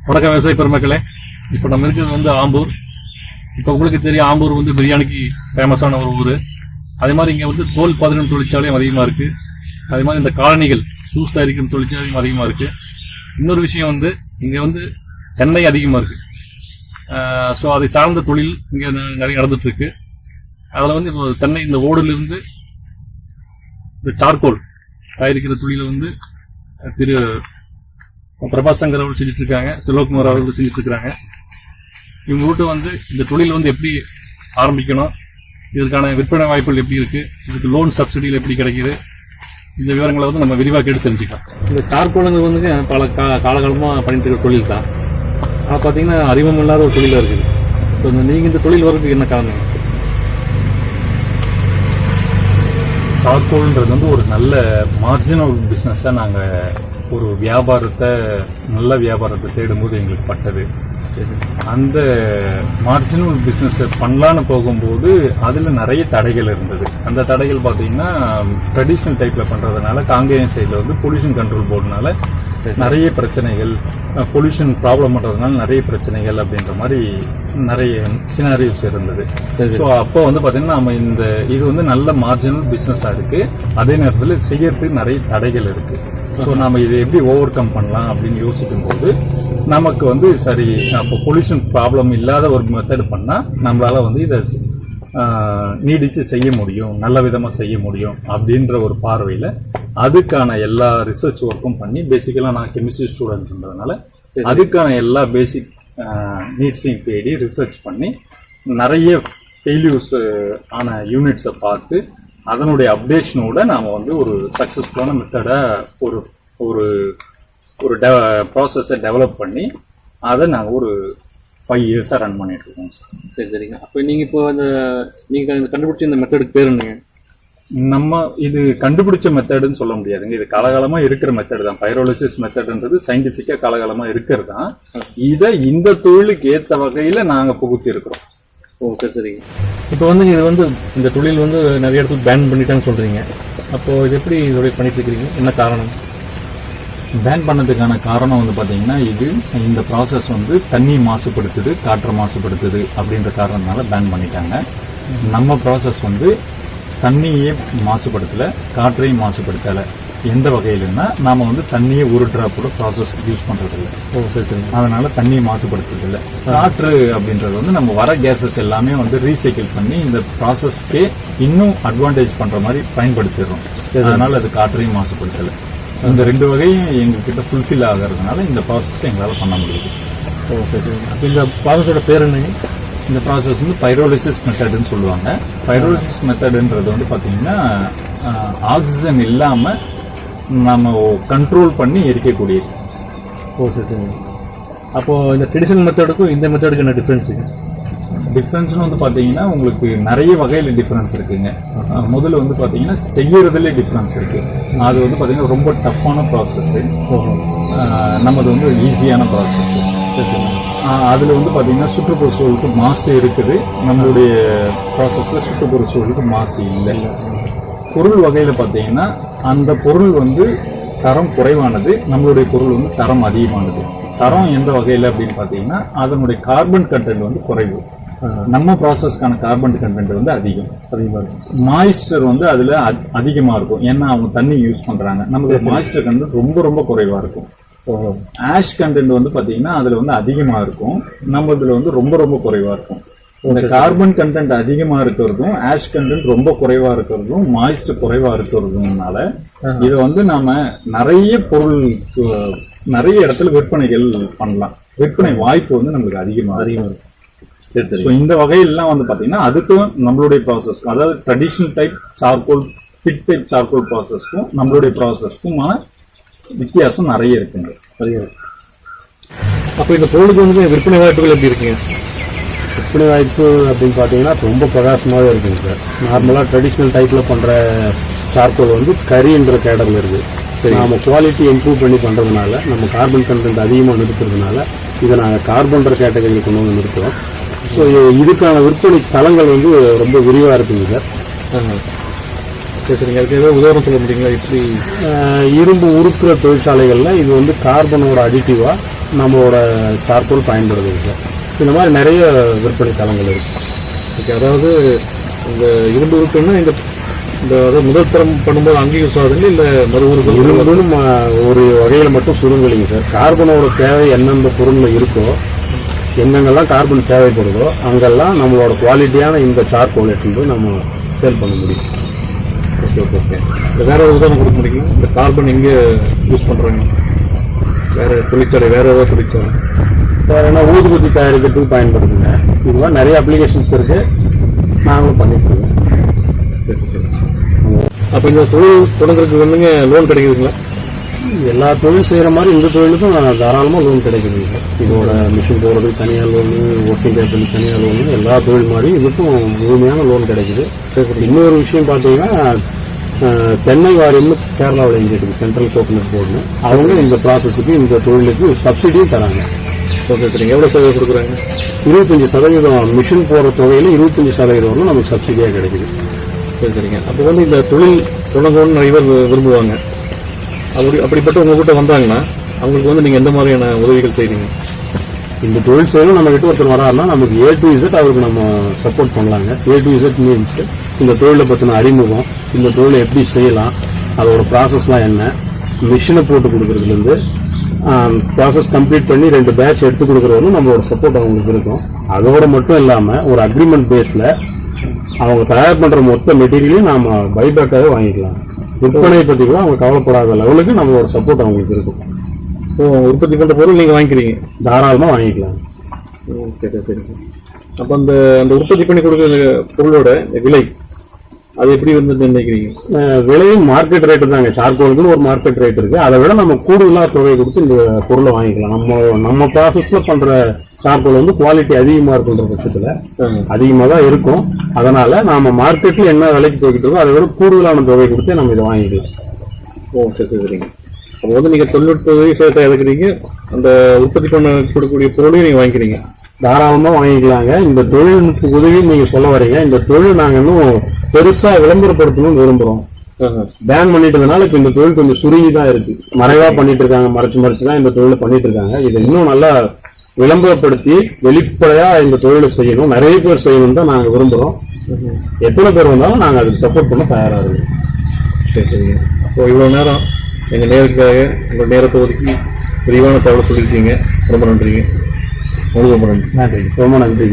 வணக்கம் விவசாய பெருமக்களே. இப்போ நம்ம இருக்கிறது வந்து ஆம்பூர். இப்போ உங்களுக்கு தெரியும், ஆம்பூர் வந்து பிரியாணிக்கு ஃபேமஸான ஒரு ஊர். அதே மாதிரி இங்கே வந்து தோல் பாதுகாப்பு தொழிற்சாலையும் அதிகமாக இருக்குது. அதே மாதிரி இந்த காலனிகள் ஜூஸ் தயாரிக்கும் தொழிற்சாலையும் அதிகமாக இருக்குது. இன்னொரு விஷயம் வந்து இங்கே வந்து தென்னை அதிகமாக இருக்குது. ஸோ அதை சார்ந்த தொழில் இங்கே நிறைய நடந்துட்டுருக்கு. அதில் வந்து இப்போ தென்னை இந்த ஓடுலேருந்து இந்த சார்கோல் தயாரிக்கிற தொழிலை வந்து திரு பிரபாஸ் சங்கர் அவர்கள் செஞ்சுட்டு இருக்காங்க, செல்வகுமார் அவர்கள் செஞ்சுட்டு இருக்காங்க. இவங்க வீட்டு வந்து இந்த தொழில் வந்து எப்படி ஆரம்பிக்கணும், இதற்கான விற்பனை வாய்ப்புகள் எப்படி இருக்கு, இதுக்கு லோன் சப்சிடியில் எப்படி கிடைக்குது, இந்த விவரங்களை வந்து நம்ம விரிவாக எடுத்து தெரிஞ்சுக்கலாம். இந்த சார்கோலுங்கிறது வந்து பல காலகாலமாக பண்ணிட்டு இருக்க தொழில் தான். ஆனால் பார்த்தீங்கன்னா அறிமுகம் இல்லாத ஒரு தொழிலாக இருக்குது. ஸோ நீங்கள் இந்த தொழில் வர்றதுக்கு என்ன காரணம்? சார்கோல்ன்றது வந்து ஒரு நல்ல மார்ஜினல் பிஸ்னஸாக நாங்கள் ஒரு நல்ல வியாபாரத்தை தேடும்போது எங்களுக்கு பட்டது. அந்த மார்ஜினல் பிஸ்னஸ் பண்ணலான்னு போகும்போது அதில் நிறைய தடைகள் இருந்தது. அந்த தடைகள் பார்த்தீங்கன்னா ட்ரெடிஷ்னல் டைப்பில் பண்ணுறதுனால காங்கேயம் சைடில் வந்து பொல்யூஷன் கண்ட்ரோல் போர்டுனால நிறைய பிரச்சனைகள், பொல்யூஷன் ப்ராப்ளம் பண்ணுறதுனால நிறைய பிரச்சனைகள் அப்படின்ற மாதிரி நிறைய சினாரியோஸ் இருந்தது. ஸோ அப்போ வந்து பார்த்தீங்கன்னா நம்ம இது வந்து நல்ல மார்ஜினல் பிஸ்னஸாக இருக்குது, அதே நேரத்தில் செய்யறதுக்கு நிறைய தடைகள் இருக்குது. ஸோ நம்ம இதை எப்படி ஓவர் கம் பண்ணலாம் அப்படின்னு யோசிக்கும் போது நமக்கு வந்து சரி, அப்போ பொல்யூஷன் ப்ராப்ளம் இல்லாத ஒரு மெத்தட் பண்ணால் நம்மளால வந்து இதை நீடிச்சு செய்ய முடியும், நல்ல விதமாக செய்ய முடியும் அப்படின்ற ஒரு பார்வையில் அதுக்கான எல்லா ரிசர்ச் ஒர்க்கும் பண்ணி, பேசிக்கலாக நான் கெமிஸ்ட்ரி ஸ்டூடெண்ட்ன்றதுனால அதுக்கான எல்லா பேசிக் நீட்ஸையும் தேடி ரிசர்ச் பண்ணி நிறைய ஃபெயில்யூஸ் ஆன யூனிட்ஸை பார்த்து அதனுடைய அப்டேஷனோட நாம் வந்து ஒரு சக்ஸஸ்ஃபுல்லான மெத்தடை ஒரு ஒரு ஒரு ப்ராசஸை டெவலப் பண்ணி அதை நாங்கள் ஒரு 5 இயர்ஸாக ரன் பண்ணிட்டு இருக்கோம் சார். சரிங்க. அப்போ நீங்கள் இப்போ நீங்கள் கண்டுபிடிச்ச இந்த மெத்தடுக்கு பேர் என்னங்க? நம்ம இது கண்டுபிடிச்ச மெத்தடுன்னு சொல்ல முடியாதுங்க. இது காலகாலமா இருக்கிற மெத்தட் தான். பைரோலிசிஸ் மெத்தட்ன்றது சயின்டிபிக்கா காலகாலமா இருக்கிறது தான். இதை இந்த தொழிலுக்கு ஏற்ற வகையில நாங்க புகுத்தி இருக்கிறோம். ஓ சரி சரிங்க. இப்போ வந்து இது வந்து இந்த தொழில் வந்து நிறைய இடத்துல பேன் பண்ணிட்டான்னு சொல்றீங்க. அப்போ இது எப்படி இதோட பண்ணிட்டு இருக்கிறீங்க, என்ன காரணம்? பேன் பண்ணதுக்கான காரணம் வந்து பாத்தீங்கன்னா இந்த ப்ராசஸ் வந்து தண்ணி மாசுபடுத்துது, காற்று மாசுபடுத்துது அப்படின்ற காரணத்தினால பேன் பண்ணிட்டாங்க. நம்ம ப்ராசஸ் வந்து தண்ணியே மாசுபடுத்தல, காற்றையும் மாசுபடுத்தல. எந்த வகையிலன்னா நாம வந்து தண்ணியை ஒரு டிராப் கூட ப்ராசஸ் யூஸ் பண்றது இல்லை, அதனால தண்ணியை மாசுபடுத்துறது இல்லை. காற்று அப்படின்றது வந்து நம்ம வர கேசஸ் எல்லாமே வந்து ரீசைக்கிள் பண்ணி இந்த ப்ராசஸ்க்கே இன்னும் அட்வான்டேஜ் பண்ற மாதிரி பயன்படுத்திடுறோம். அதனால அது காற்றையும் மாசுபடுத்தல. இந்த 2 வகையும் எங்ககிட்ட ஃபுல்ஃபில் ஆகிறதுனால இந்த ப்ராசஸ் எங்களால் பண்ண முடியுது. அப்போ இந்த ப்ராசஸோட பேர் என்னங்க? இந்த ப்ராசஸ் வந்து பைரோலிசிஸ் மெத்தட்னு சொல்லுவாங்க. பைரோலிசிஸ் மெத்தட்ன்றது வந்து பார்த்தீங்கன்னா ஆக்சிஜன் இல்லாமல் நம்ம கண்ட்ரோல் பண்ணி எரிக்கக்கூடியது. ஓ சரி சரி. அப்போது இந்த ட்ரெடிஷனல் மெத்தடுக்கும் இந்த மெத்தடுக்கு என்ன டிஃப்ரென்ஸுங்க? டிஃப்ரென்ஸ்னு வந்து பார்த்தீங்கன்னா உங்களுக்கு நிறைய வகையில் டிஃப்ரென்ஸ் இருக்குங்க. முதல்ல வந்து பார்த்தீங்கன்னா செய்யறதுல டிஃப்ரென்ஸ் இருக்கு. அது வந்து பார்த்தீங்கன்னா ரொம்ப டஃப்பான ப்ராசஸ், நமது வந்து ஈஸியான ப்ராசஸ். அதில் வந்து பார்த்தீங்கன்னா சுற்றுப்புற சூழலுக்கு மாசு இருக்குது, நம்மளுடைய ப்ராசஸில் சுற்றுப்புற சூழலுக்கு மாசு இல்லை. பொருள் வகையில் பார்த்தீங்கன்னா அந்த பொருள் வந்து தரம் குறைவானது, நம்மளுடைய பொருள் வந்து தரம் அதிகமானது. தரம் எந்த வகையில் அப்படின்னு பார்த்தீங்கன்னா அதனுடைய கார்பன் கண்டென்ட் வந்து குறைவு, நம்ம ப்ராசஸ்க்கான கார்பன் கண்டென்ட் வந்து அதிகமாக இருக்கும். மாய்ஸ்டர் வந்து அதில் அதிகமாக இருக்கும், ஏன்னா அவங்க தண்ணி யூஸ் பண்ணுறாங்க. நம்மளுடைய மாய்ஸ்டர் கண்டென்ட் ரொம்ப ரொம்ப குறைவாக இருக்கும். ஆஷ் கண்டென்ட் வந்து பார்த்தீங்கன்னா அதில் வந்து அதிகமாக இருக்கும், நம்ம இதில் வந்து ரொம்ப ரொம்ப குறைவாக இருக்கும். இந்த கார்பன் கண்டென்ட் அதிகமாக இருக்கிறதும் ஆஷ் கண்டென்ட் ரொம்ப குறைவாக இருக்கிறதும் மாய்ஸ்டர் குறைவாக இருக்கிறதுனால இதை வந்து நாம நிறைய இடத்துல விற்பனைகள் பண்ணலாம். விற்பனை வாய்ப்பு வந்து நம்மளுக்கு அதிகமாக இருக்கும். இந்த வகையெல்லாம் வந்து பாத்தீங்கன்னா அதுக்கும் நம்மளுடைய ப்ராசஸ், அதாவது traditional type charcoal, pit type charcoal ப்ராசஸ்க்கும் நம்மளுடைய ப்ராசஸ்க்குமான வித்தியாசம் நிறைய இருக்குங்க. அப்போ இந்த பொருளுக்கு வந்து விற்பனை வாய்ப்புகள் எப்படி இருக்குங்க? விற்பனை வாய்ப்பு அப்படின்னு பார்த்தீங்கன்னா ரொம்ப பிரகாசமாகவே இருக்குங்க சார். நார்மலாக ட்ரெடிஷ்னல் டைப்பில் பண்ணுற சார்கோல் வந்து கரின்ற கேட்டரில் இருக்குது. நம்ம குவாலிட்டி இம்ப்ரூவ் பண்ணி பண்ணுறதுனால, நம்ம கார்பன் கண்டென்ட் அதிகமாக நிறுத்துறதுனால இதை நாங்கள் கார்பன்ற கேட்டகரியில் கொண்டு வந்து நிறுத்துகிறோம். ஸோ இதுக்கான விற்பனை தளங்கள் வந்து ரொம்ப விரிவாக இருக்குங்க சார். சரி சரிங்க. அதுக்கு ஏதாவது உதாரணம் சொல்ல முடியுங்களா? எப்படி இரும்பு உருக்குற தொழிற்சாலைகளில் இது வந்து கார்பனோட அடிட்டிவா நம்மளோட சார்கோல் பயன்படுது சார். இந்த மாதிரி நிறைய விற்பனை தளங்கள் இருக்கு. ஓகே, அதாவது இந்த இரும்பு உருக்குன்னா இந்த அதாவது முதல் தரம் பண்ணும்போது அங்கேயும் யூஸ் ஆகுதுங்க, இல்லை மறு உருக்கு இரும்புன்னு ஒரு வகையில் மட்டும் சுருங்கலிங்க சார். கார்பனோட தேவை எந்தெந்த பொருளில் இருக்கோ, எங்கெங்கெல்லாம் கார்பன் தேவைப்படுதோ அங்கெல்லாம் நம்மளோட குவாலிட்டியான இந்த சார்கோல் எடுத்து போய் நம்ம சேல் பண்ண முடியும். Okay okay okay. வேற ஒரு உதாரணம் கொடுக்க முடியுங்களா? இந்த கார்பன் எங்கே யூஸ் பண்ணுறாங்க? வேற தொழிற்சாலை, வேற ஏதாவது தொழிற்சாலை? வேற என்ன ஊதுபத்தி தயாரிக்கிறதுக்கு பயன்படுதுங்க. இது மாதிரி நிறைய அப்ளிகேஷன்ஸ் இருக்கு, நாங்களும் பண்ணிட்டு இருக்கோம். சரி சரி. அப்போ இந்த தொழில் தொடங்குறதுக்கு வந்துங்க லோன் கிடைக்குதுங்களா? எல்லா தொழில் செய்கிற மாதிரி இந்த தொழிலுக்கும் தாராளமாக லோன் கிடைக்குதுங்க. இதோட மிஷின் போடுறதுக்கு தனியாக லோனு, ஒர்க்கிங் பேப்பருக்கு தனியாக லோனு, எல்லா தொழில் மாதிரி இதுக்கும் முழுமையான லோன் கிடைக்குது. இன்னொரு விஷயம் பார்த்தீங்கன்னா, தென்னை வாரியம்னு கேரளாவில் இங்கே இருக்குது, சென்ட்ரல் கோகனட் போர்டுன்னு. அவங்க இந்த ப்ராசஸுக்கு, இந்த தொழிலுக்கு சப்சிடியும் தராங்க. ஓகே சரிங்க. எவ்வளோ சதவீதம் கொடுக்குறாங்க? 25% மிஷின் போடுற தொகையில் 25% வரலும் நமக்கு சப்சிடியாக கிடைக்குது. சரி சரிங்க. அப்போ வந்து இந்த தொழில் தொடங்கணும்னு நிறைய பேர் விரும்புவாங்க. அப்படிப்பட்ட உங்ககிட்ட வந்தாங்கன்னா அவங்களுக்கு வந்து நீங்கள் எந்த மாதிரியான உதவிகள் செய்வீங்க? இந்த தொழில் செய்யணும் நம்ம கிட்ட ஒருத்தர் வராருன்னா நமக்கு A to Z அவருக்கு நம்ம சப்போர்ட் பண்ணலாங்க. A to Z மீன்ஸ் இந்த தொழிலை பற்றின அறிமுகம், இந்த தொழிலை எப்படி செய்யலாம், அதோட ப்ராசஸ்லாம் என்ன, மிஷினை போட்டு கொடுக்குறதுலேருந்து ப்ராசஸ் கம்ப்ளீட் பண்ணி 2 பேட்ச் எடுத்து கொடுக்குறவங்களும் நம்மளோட சப்போர்ட் அவங்களுக்கு இருக்கும். அதோட மட்டும் இல்லாமல் ஒரு அக்ரிமெண்ட் பேஸில் அவங்க தயார் பண்ணுற மொத்த மெட்டீரியலையும் நாம் பைபேக்காகவே வாங்கிக்கலாம். விற்பனை பற்றி கூட அவங்க கவலைப்படாத லெவலுக்கு நம்மளோட சப்போர்ட் அவங்களுக்கு இருக்கும். உற்பத்தி பண்ணுற பொருள் நீங்கள் வாங்கிக்கிறீங்க? தாராளமாக வாங்கிக்கலாம். சரி சரிங்க. அப்போ அந்த உற்பத்தி பண்ணி கொடுக்குற பொருளோட விலை அது எப்படி வந்து நிர்ணயிக்கிறீங்க? விலையும் மார்க்கெட் ரேட்டு தாங்க. சார்கோலுக்குன்னு ஒரு மார்க்கெட் ரேட் இருக்கு. அதை விட நம்ம கூடுதலாக தொகை கொடுத்து இந்த பொருளை வாங்கிக்கலாம். நம்ம ப்ராசஸ்ல பண்ற சார்கோல் வந்து குவாலிட்டி அதிகமாக இருக்குன்ற பட்சத்தில் அதிகமாக தான் இருக்கும். அதனால நாம மார்க்கெட்ல என்ன விலைக்கு போய்கிட்டு இருக்கோம் அதை விட கூடுதலான தொகை கொடுத்து நம்ம இதை வாங்கிக்கலாம். சரி சரிங்க. அப்போ வந்து நீங்கள் தொழில்நுட்ப விவசாயத்தை இறக்குறீங்க, அந்த உற்பத்தி பண்ண கொடுக்கக்கூடிய பொருளையும் நீங்கள் வாங்கிக்கிறீங்க? தாராளமாக வாங்கிக்கலாங்க. இந்த தொழில்நுட்ப உதவி நீங்க சொல்ல வரீங்க. இந்த தொழில் நாங்கள் இன்னும் பெருசா விளம்பரப்படுத்தணும்னு விரும்புறோம். பேன் பண்ணிட்டதுனால இப்ப இந்த தொழில் கொஞ்சம் சுருங்கி தான் இருக்கு. மறைவா பண்ணிட்டு இருக்காங்க, மறைச்சு தான் இந்த தொழிலை பண்ணிட்டு இருக்காங்க. இதை இன்னும் நல்லா விளம்பரப்படுத்தி வெளிப்படையா இந்த தொழிலை செய்யணும், நிறைய பேர் செய்யணும் தான் நாங்க விரும்புறோம். எத்தனை பேர் வந்தாலும் நாங்க அதுக்கு சப்போர்ட் பண்ண தயாரா இருக்கோம். சரி சரிங்க. அப்போ இவ்வளவு நேரம் எங்க நேரத்துக்காக உங்க நேரத்தை ஒதுக்கி விரிவான தகவல் சொல்லியிருக்கீங்க. ரொம்ப நன்றிங்க. ரொம்ப நன்றி. ரொம்ப நன்றி.